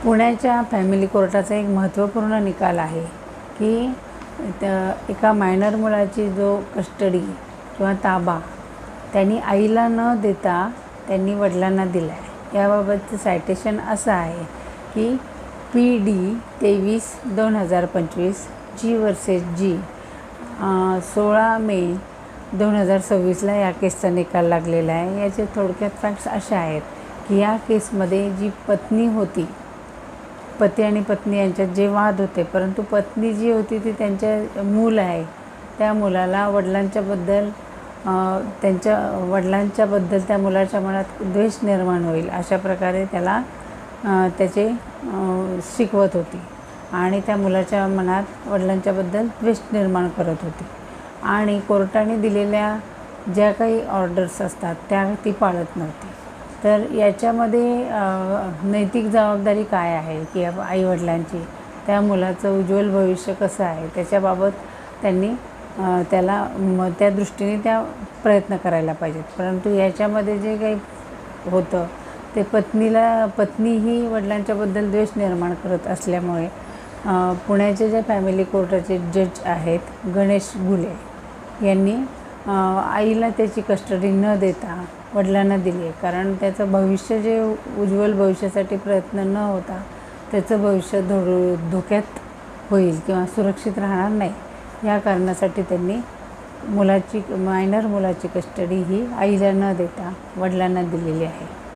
पुण्याच्या फॅमिली कोर्टाचा एक महत्त्वपूर्ण निकाल आहे की एका मायनर मुलाची जो कस्टडी किंवा ताबा त्यांनी आईला न देता त्यांनी वडिलांना दिला आहे। याबाबतचं सायटेशन असं आहे की PD 23/2025 G वर्सेस G 16 मे 2026ला या केसचा निकाल लागलेला आहे। याचे थोडक्यात फॅक्ट्स अशा आहेत की या केसमध्ये जी पत्नी होती, पती आणि पत्नी यांच्यात जे वाद होते, परंतु पत्नी जी होती ती त्यांच्या मूल आहे, त्या मुलाला वडिलांच्याबद्दल त्या मुलाच्या मनात द्वेष निर्माण होईल अशा प्रकारे त्याला त्याचे शिकवत होती आणि त्या मुलाच्या मनात वडिलांच्याबद्दल द्वेष निर्माण करत होती आणि कोर्टाने दिलेल्या ज्या काही ऑर्डर्स असतात त्या ती पाळत नव्हती। तर याच्यामध्ये नैतिक जबाबदारी काय आहे की आईवडिलांची त्या मुलाचं उज्ज्वल भविष्य कसं आहे त्याच्याबाबत त्यांनी त्याला त्या दृष्टीने त्या प्रयत्न करायला पाहिजेत। परंतु याच्यामध्ये जे काही होतं ते पत्नी ही वडिलांच्याबद्दल द्वेष निर्माण करत असल्यामुळे पुण्याचे जे फॅमिली कोर्टाचे जज आहेत गणेश घुले यांनी आईला त्याची कस्टडी न देता वडिलांना दिली आहे, कारण त्याचं भविष्य जे उज्ज्वल भविष्यासाठी प्रयत्न न होता त्याचं भविष्य धोक्यात होईल किंवा सुरक्षित राहणार नाही, या कारणासाठी त्यांनी मायनर मुलाची कस्टडी ही आईला न देता वडिलांना दिलेली आहे।